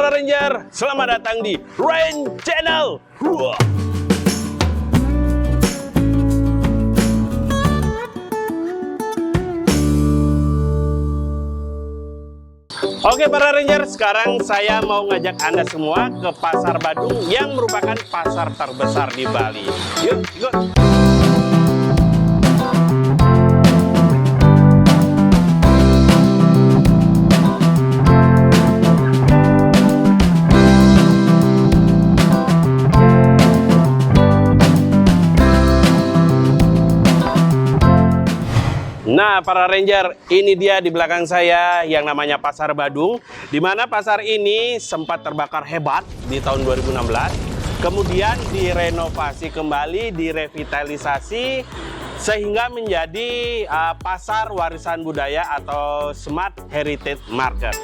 para Ranger, selamat datang di Rain Channel. Oke para Ranger, sekarang saya mau ngajak Anda semua ke Pasar Badung yang merupakan pasar terbesar di Bali. Yuk, ikut! Nah, para Ranger, ini dia di belakang saya yang namanya Pasar Badung, di mana pasar ini sempat terbakar hebat di tahun 2016, kemudian direnovasi kembali, direvitalisasi, sehingga menjadi pasar warisan budaya atau Smart Heritage Market.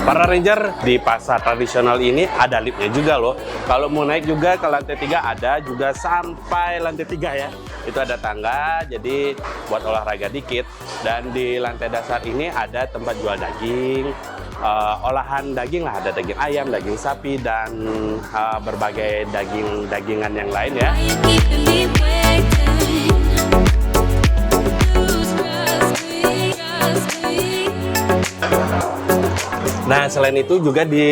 Para Ranger, di pasar tradisional ini ada liftnya juga loh. Kalau mau naik juga ke lantai 3 ada juga sampai lantai 3 ya. Itu ada tangga, jadi buat olahraga dikit. Dan di lantai dasar ini ada tempat jual daging, olahan daging lah, ada daging ayam, daging sapi, dan berbagai daging-dagingan yang lain ya. Nah, selain itu juga di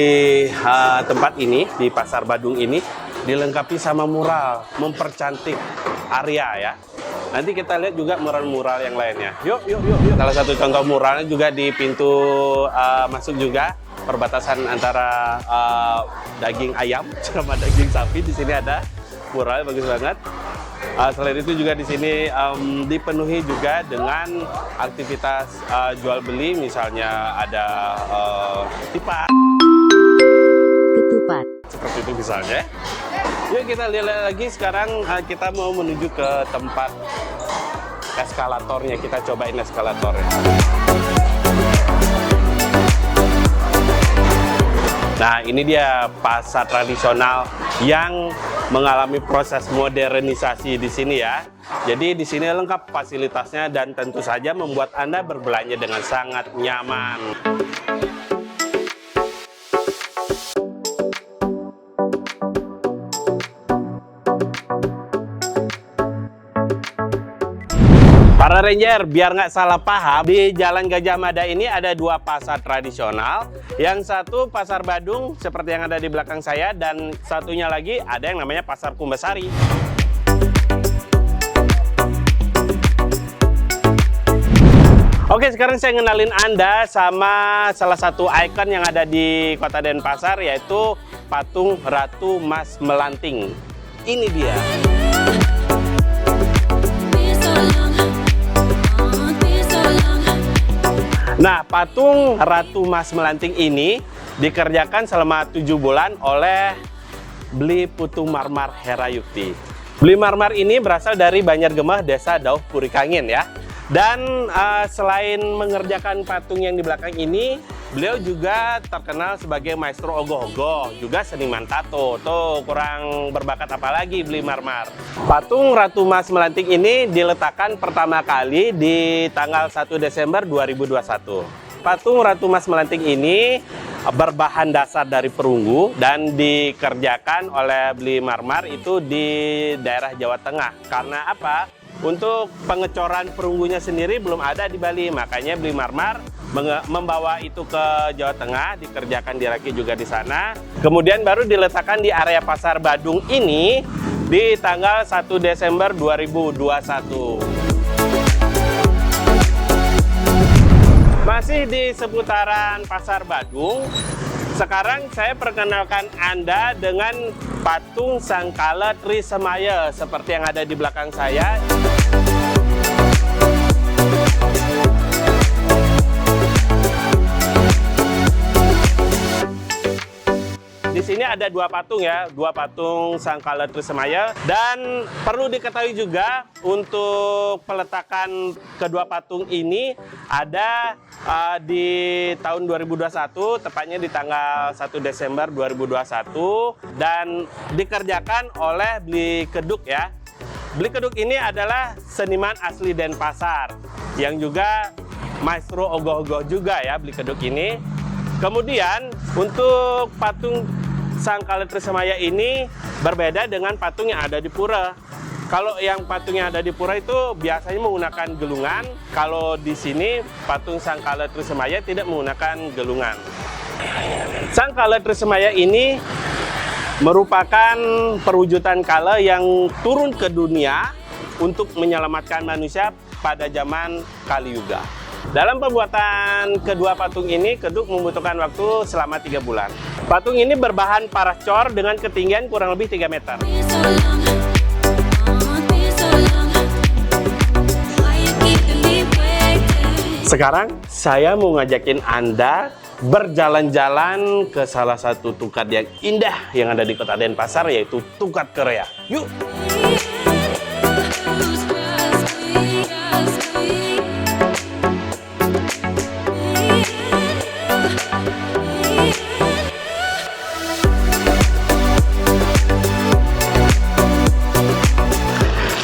tempat ini, di Pasar Badung ini, dilengkapi sama mural, mempercantik area ya. Nanti kita lihat juga mural-mural yang lainnya. Yuk. Salah satu contoh muralnya juga di pintu masuk juga, perbatasan antara daging ayam sama daging sapi. Di sini ada mural, bagus banget. Selain itu juga di sini dipenuhi juga dengan aktivitas jual beli, misalnya ada ketupat seperti itu misalnya. Yuk kita lihat lagi, sekarang kita mau menuju ke tempat eskalatornya. Kita cobain eskalatornya. Nah, ini dia pasar tradisional yang mengalami proses modernisasi di sini ya. Jadi di sini lengkap fasilitasnya dan tentu saja membuat Anda berbelanja dengan sangat nyaman. Para Ranger, biar nggak salah paham, di Jalan Gajah Mada ini ada dua pasar tradisional. Yang satu Pasar Badung, seperti yang ada di belakang saya, dan satunya lagi ada yang namanya Pasar Kumbasari. Oke, sekarang saya ngenalin Anda sama salah satu ikon yang ada di Kota Denpasar, yaitu patung Ratu Mas Melanting. Ini dia. Nah, patung Ratu Mas Melanting ini dikerjakan selama 7 bulan oleh Bli Putu Marmar Herayukti. Bli Marmar ini berasal dari Banjargemah, Desa Dauh Purikangin ya. Dan selain mengerjakan patung yang di belakang ini, beliau juga terkenal sebagai maestro ogoh-ogoh, juga seniman tato. Tuh, kurang berbakat apalagi Bli Marmar. Patung Ratu Mas Melanting ini diletakkan pertama kali di tanggal 1 Desember 2021. Patung Ratu Mas Melanting ini berbahan dasar dari perunggu dan dikerjakan oleh Bli Marmar itu di daerah Jawa Tengah. Karena apa? Untuk pengecoran perunggunya sendiri belum ada di Bali, makanya Bli Marmar membawa itu ke Jawa Tengah, dikerjakan di Raki juga di sana. Kemudian baru diletakkan di area Pasar Badung ini di tanggal 1 Desember 2021. Masih di seputaran Pasar Badung, sekarang saya perkenalkan Anda dengan patung Sangkala Trisemaya seperti yang ada di belakang saya. Di sini ada ada dua patung ya, dua patung Sangkala Trisemaya. Dan perlu diketahui juga untuk peletakan kedua patung ini ada di tahun 2021, tepatnya di tanggal 1 Desember 2021, dan dikerjakan oleh Bli Keduk ya. Bli Keduk ini adalah seniman asli Denpasar yang juga maestro ogoh-ogoh juga ya, Bli Keduk ini. Kemudian untuk patung Sangkala Trisemaya ini berbeda dengan patung yang ada di pura. Kalau yang patung yang ada di pura itu biasanya menggunakan gelungan. Kalau di sini patung Sangkala Trisemaya tidak menggunakan gelungan. Sangkala Trisemaya ini merupakan perwujudan kala yang turun ke dunia untuk menyelamatkan manusia pada zaman Kali Yuga. Dalam pembuatan kedua patung ini, Keduk membutuhkan waktu selama 3 bulan. Patung ini berbahan paras cor dengan ketinggian kurang lebih 3 meter. Sekarang saya mau ngajakin Anda berjalan-jalan ke salah satu tukat yang indah yang ada di kota Denpasar, yaitu Tukat Korea. Yuk!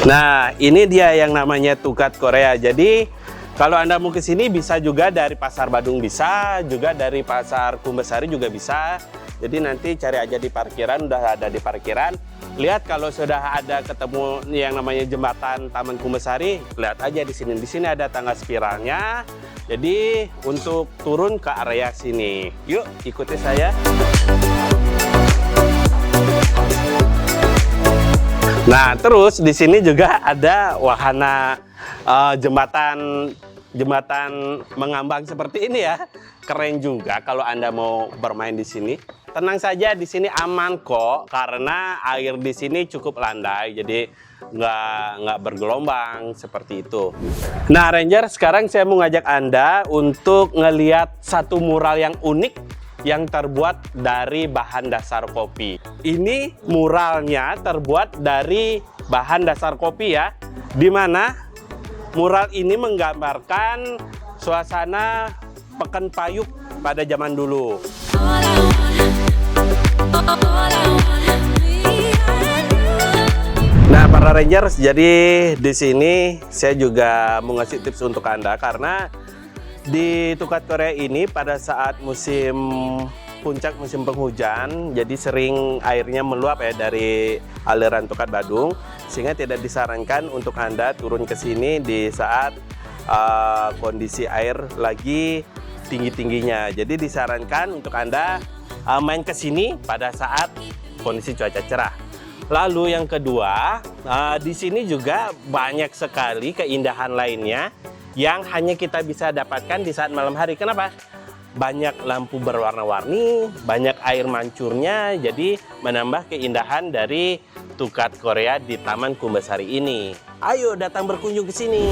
Nah, ini dia yang namanya Tukat Korea. Jadi, kalau Anda mau ke sini bisa juga dari Pasar Badung bisa, juga dari Pasar Kumbasari juga bisa. Jadi nanti cari aja di parkiran, udah ada di parkiran. Lihat kalau sudah ada ketemu yang namanya jembatan Taman Kumbasari, lihat aja di sini. Di sini ada tangga spiralnya. Jadi untuk turun ke area sini. Yuk, ikuti saya. Nah, terus di sini juga ada wahana jembatan mengambang seperti ini ya. Keren juga kalau Anda mau bermain di sini. Tenang saja, di sini aman kok karena air di sini cukup landai, jadi nggak bergelombang seperti itu. Nah, Ranger, sekarang saya mau ngajak Anda untuk ngelihat satu mural yang unik yang terbuat dari bahan dasar kopi. Ini muralnya terbuat dari bahan dasar kopi ya, di mana mural ini menggambarkan suasana Pekan Payuk pada zaman dulu. Nah, para Rangers, jadi di sini saya juga mau ngasih tips untuk Anda karena di Tukat Korea ini pada saat musim puncak musim penghujan, jadi sering airnya meluap ya dari aliran Tukat Badung, sehingga tidak disarankan untuk Anda turun ke sini di saat kondisi air lagi tinggi-tingginya. Jadi disarankan untuk Anda main ke sini pada saat kondisi cuaca cerah. Lalu yang kedua, di sini juga banyak sekali keindahan lainnya yang hanya kita bisa dapatkan di saat malam hari. Kenapa? Banyak lampu berwarna-warni, banyak air mancurnya, jadi menambah keindahan dari Tukat Korea di Taman Kumbasari ini. Ayo datang berkunjung ke sini.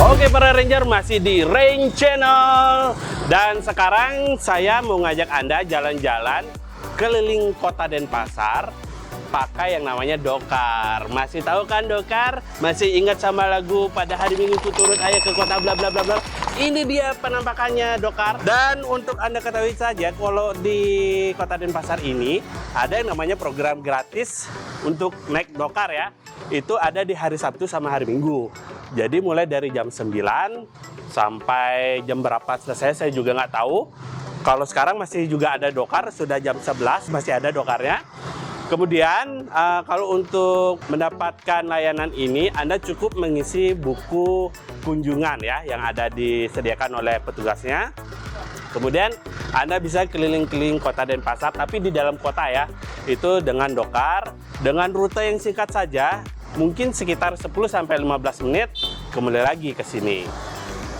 Oke para Ranger, masih di Rain Channel. Dan sekarang saya mau ngajak Anda jalan-jalan keliling kota Denpasar pakai yang namanya dokar. Masih tahu kan dokar? Masih ingat sama lagu Pada Hari Minggu Ku Turut Ayah ke Kota bla bla bla bla? Ini dia penampakannya dokar. Dan untuk Anda ketahui saja, kalau di kota Denpasar ini ada yang namanya program gratis untuk naik dokar ya. Itu ada di hari Sabtu sama hari Minggu. Jadi mulai dari jam 9 sampai jam berapa selesai saya juga nggak tahu. Kalau sekarang masih juga ada dokar, sudah jam 11 masih ada dokarnya. Kemudian kalau untuk mendapatkan layanan ini Anda cukup mengisi buku kunjungan ya yang ada disediakan oleh petugasnya. Kemudian Anda bisa keliling-keliling kota Denpasar tapi di dalam kota ya. Itu dengan dokar, dengan rute yang singkat saja. Mungkin sekitar 10-15 menit kembali lagi ke sini.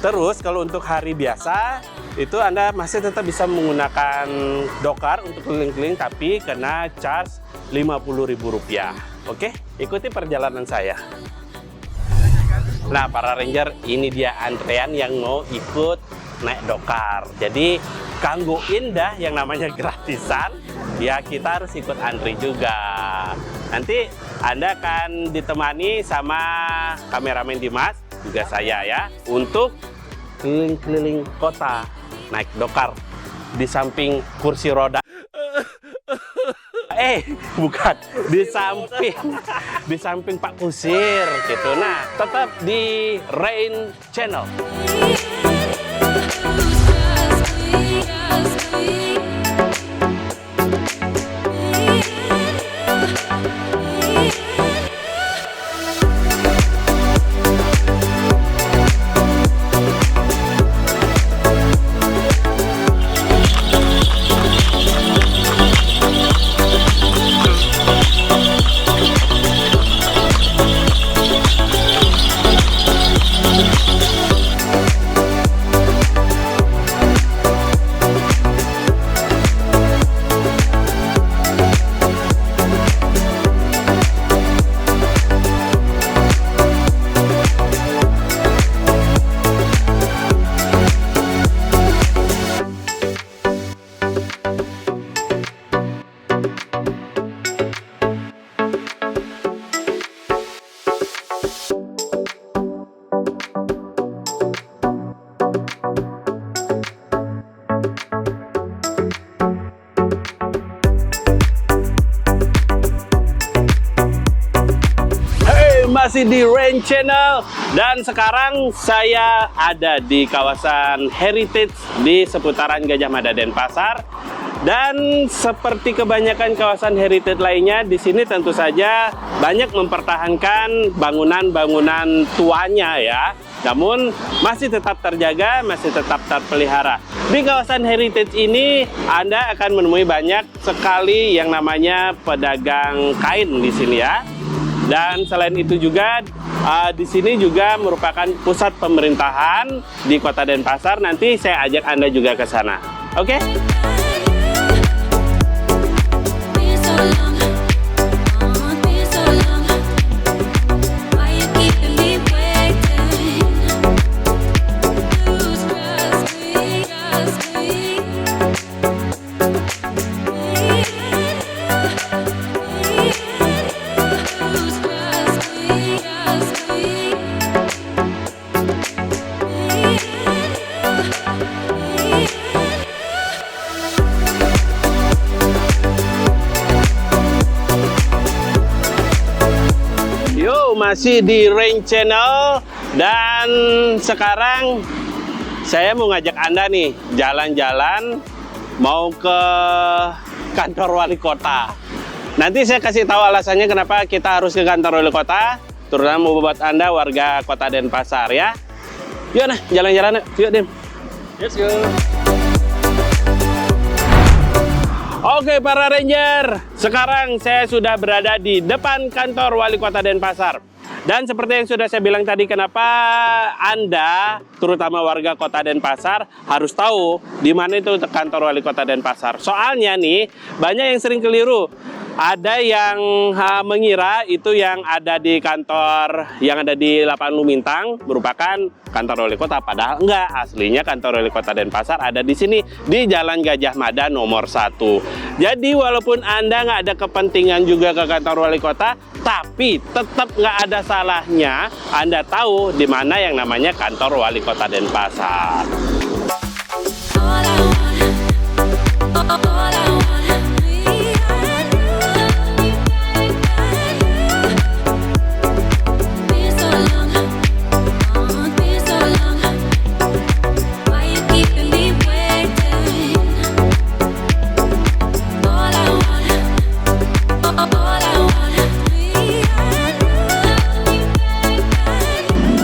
Terus kalau untuk hari biasa itu Anda masih tetap bisa menggunakan dokar untuk keliling-keliling, tapi kena charge Rp50.000. Oke, ikuti perjalanan saya. Nah, para ranger, ini dia antrean yang mau ikut naik dokar. Jadi, kanggo indah yang namanya gratisan, ya kita harus ikut antri juga. Nanti Anda akan ditemani sama kameramen Dimas, juga saya ya, untuk keliling-keliling kota naik dokar di samping kursi roda. Bukan di samping Pak Kusir gitu. Nah, tetap di Rain Channel. Masih di Rain Channel, dan sekarang saya ada di kawasan Heritage di seputaran Gajah Mada Denpasar. Dan seperti kebanyakan kawasan heritage lainnya, di sini tentu saja banyak mempertahankan bangunan-bangunan tuanya ya. Namun masih tetap terjaga, masih tetap terpelihara. Di kawasan heritage ini Anda akan menemui banyak sekali yang namanya pedagang kain di sini ya. Dan selain itu juga di sini juga merupakan pusat pemerintahan di Kota Denpasar. Nanti saya ajak Anda juga ke sana. Oke? Masih di Rain Channel, dan sekarang saya mau ngajak Anda nih jalan-jalan mau ke kantor wali kota. Nanti saya kasih tahu alasannya kenapa kita harus ke kantor wali kota, terutama buat Anda warga Kota Denpasar ya. Yuk nah, jalan-jalan yuk Dim. Let's go. Oke para ranger, sekarang saya sudah berada di depan kantor wali kota Denpasar. Dan seperti yang sudah saya bilang tadi, kenapa Anda, terutama warga Kota Denpasar, harus tahu di mana itu kantor wali kota Denpasar. Soalnya nih, banyak yang sering keliru. Ada yang mengira itu yang ada di kantor yang ada di Lapangan Lumintang merupakan kantor wali kota, padahal enggak. Aslinya kantor wali kota Denpasar ada di sini di Jalan Gajah Mada nomor 1. Jadi walaupun Anda nggak ada kepentingan juga ke kantor wali kota, tapi tetap nggak ada salahnya Anda tahu di mana yang namanya kantor wali kota Denpasar.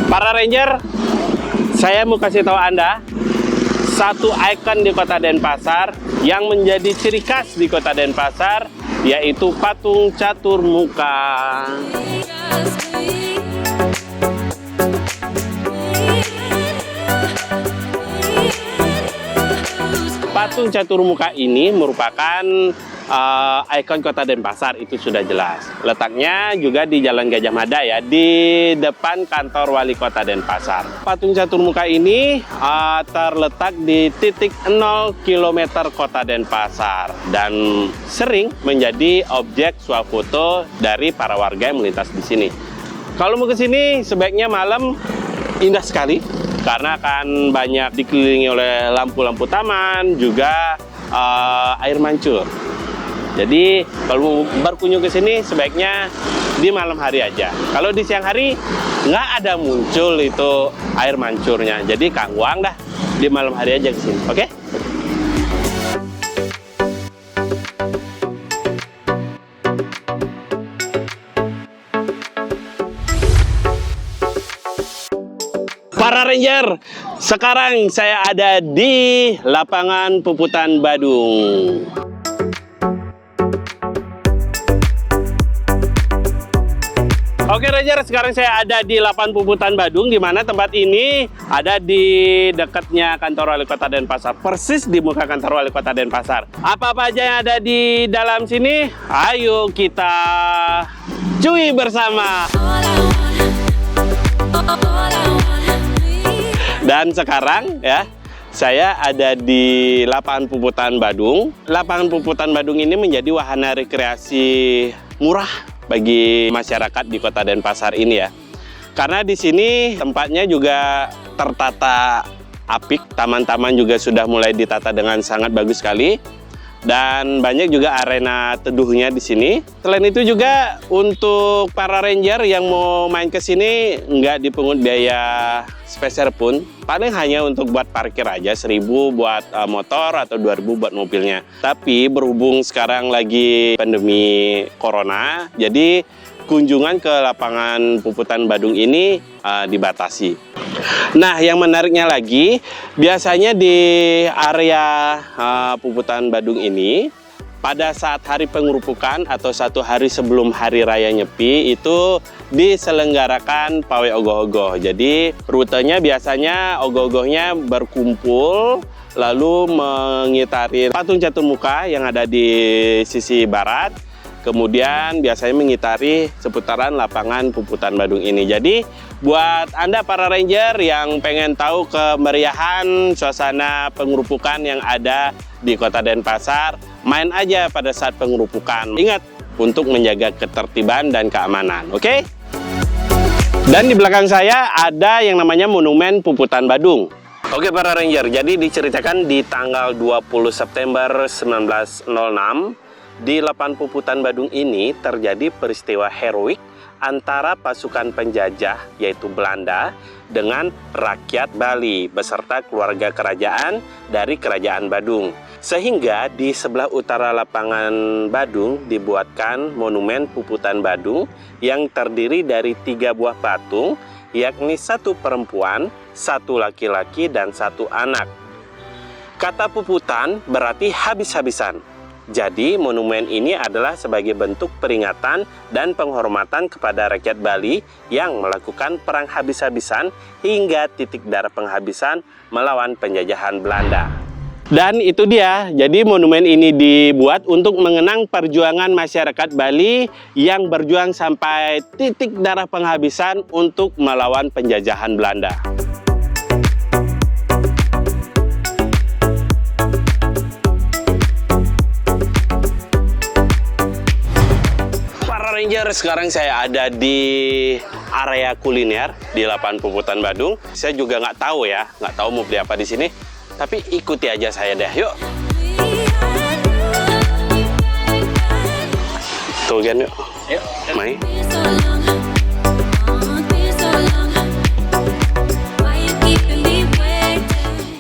Para ranger, saya mau kasih tahu Anda satu ikon di Kota Denpasar yang menjadi ciri khas di Kota Denpasar, yaitu patung catur muka. Patung catur muka ini merupakan ikon Kota Denpasar, itu sudah jelas. Letaknya juga di Jalan Gajah Mada ya, di depan kantor Wali Kota Denpasar. Patung catur muka ini terletak di titik 0 km Kota Denpasar dan sering menjadi objek swafoto dari para warga yang melintas di sini. Kalau mau ke sini sebaiknya malam, indah sekali karena akan banyak dikelilingi oleh lampu-lampu taman, juga air mancur. Jadi kalau berkunjung ke sini sebaiknya di malam hari aja. Kalau di siang hari nggak ada muncul itu air mancurnya. Jadi kangwang dah, di malam hari aja ke sini. Oke? Para Ranger, sekarang saya ada di lapangan Puputan Badung. Oke Ranger, sekarang saya ada di lapangan Puputan Badung, di mana tempat ini ada di dekatnya kantor Wali Kota Denpasar, persis di muka kantor Wali Kota Denpasar. Apa-apa aja yang ada di dalam sini, ayo kita cuy bersama. Dan sekarang ya, saya ada di lapangan Puputan Badung. Lapangan Puputan Badung ini menjadi wahana rekreasi murah bagi masyarakat di Kota Denpasar ini ya. Karena di sini tempatnya juga tertata apik, taman-taman juga sudah mulai ditata dengan sangat bagus sekali. Dan banyak juga arena teduhnya di sini. Selain itu juga untuk para ranger yang mau main ke sini nggak dipungut biaya spesial pun. Paling hanya untuk buat parkir aja, 1.000 buat motor atau 2.000 buat mobilnya. Tapi berhubung sekarang lagi pandemi corona, jadi kunjungan ke lapangan Puputan Badung ini dibatasi. Nah, yang menariknya lagi, biasanya di area Puputan Badung ini, pada saat hari pengerupukan atau 1 hari sebelum Hari Raya Nyepi, itu diselenggarakan pawai ogoh-ogoh. Jadi, rutenya biasanya ogoh-ogohnya berkumpul, lalu mengitari patung catur muka yang ada di sisi barat, kemudian biasanya mengitari seputaran lapangan Puputan Badung ini. Jadi buat Anda para ranger yang pengen tahu kemeriahan suasana pengerupukan yang ada di Kota Denpasar, main aja pada saat pengerupukan. Ingat untuk menjaga ketertiban dan keamanan, oke? Dan di belakang saya ada yang namanya Monumen Puputan Badung. Oke para ranger, jadi diceritakan di tanggal 20 September 1906 di lapangan Puputan Badung ini terjadi peristiwa heroik antara pasukan penjajah yaitu Belanda dengan rakyat Bali beserta keluarga kerajaan dari Kerajaan Badung. Sehingga di sebelah utara lapangan Badung dibuatkan Monumen Puputan Badung yang terdiri dari 3 buah patung, yakni 1 perempuan, 1 laki-laki, dan 1 anak. Kata Puputan berarti habis-habisan. Jadi monumen ini adalah sebagai bentuk peringatan dan penghormatan kepada rakyat Bali yang melakukan perang habis-habisan hingga titik darah penghabisan melawan penjajahan Belanda. Dan itu dia, jadi monumen ini dibuat untuk mengenang perjuangan masyarakat Bali yang berjuang sampai titik darah penghabisan untuk melawan penjajahan Belanda. Ranger, sekarang saya ada di area kuliner di lapangan Puputan Badung. Saya juga nggak tahu mau beli apa di sini. Tapi ikuti aja saya deh, yuk. Tuh kan, yuk. Yuk, main.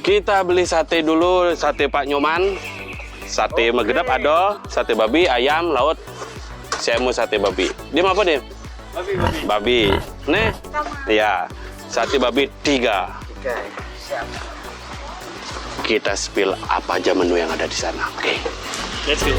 Kita beli sate dulu, sate Pak Nyoman, sate Megedap ada, sate babi, ayam, laut. Saya mau sate babi. Dia mau apa, Dim? Babi. Nih? Ya, sate babi 3. Siap. Kita spill apa aja menu yang ada di sana. Oke. Let's go.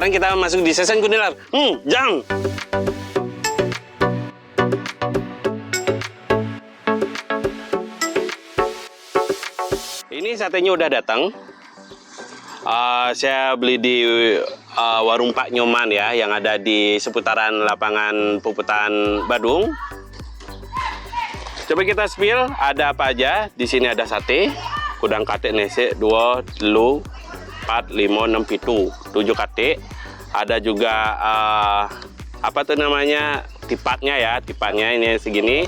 sekarang kita masuk di season kuliner. Jam. Ini satenya udah datang. Saya beli di warung Pak Nyoman ya, yang ada di seputaran lapangan Puputan Badung. Coba kita spill ada apa aja. Di sini ada sate, kudang kate nese 2, 3, 4, 5, 6, 7 kate. Ada juga apa tuh namanya, tipatnya ya, tipatnya ini segini,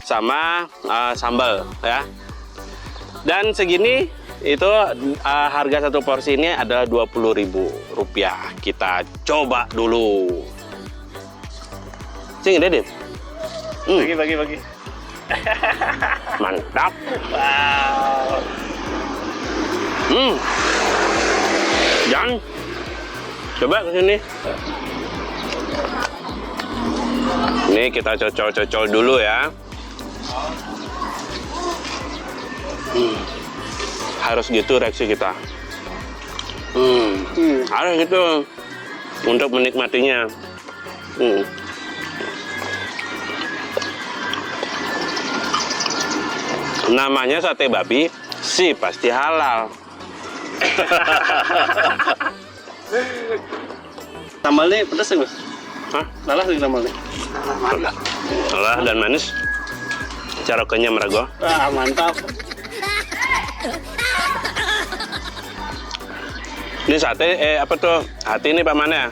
sama sambal ya. Dan segini itu harga satu porsi ini adalah Rp20.000. Kita coba dulu. Sing Dedit. Bagi. Mantap. Wow. Jangan. Coba ke sini. Ini kita cocol-cocol dulu ya. Harus gitu reaksi kita. Harus gitu untuk menikmatinya. Namanya sate babi sih pasti halal. Sambalnya pedas ya, Mas? Hah? Lalah sih sambalnya. Halal dan manis. Cara kenyang merago. Wah, mantap. Ini sate, apa tuh? Hati ini Pak mana?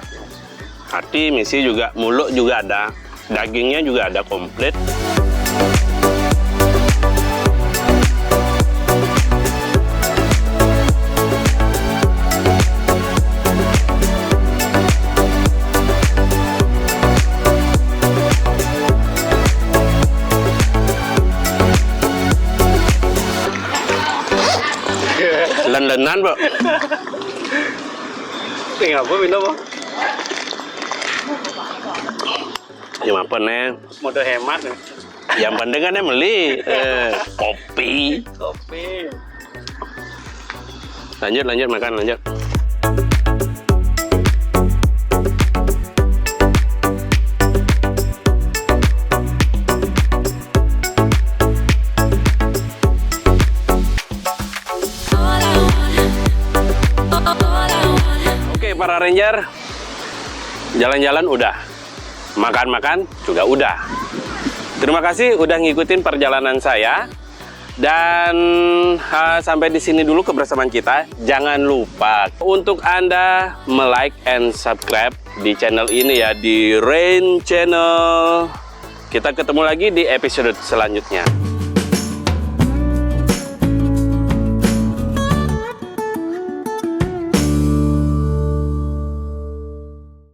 Hati, misi juga, mulut juga ada. Dagingnya juga ada komplit. Lendenan, Pak. Tinggal apa minum apa? Ya apa nih? Mode hemat nih. Yang penting kan beli kopi. Kopi. Lanjut makan, lanjut. Oke para ranger, jalan-jalan udah, makan-makan juga udah. Terima kasih udah ngikutin perjalanan saya. Dan sampai di sini dulu kebersamaan kita. Jangan lupa untuk Anda like and subscribe di channel ini ya, di Rain Channel. Kita ketemu lagi di episode selanjutnya.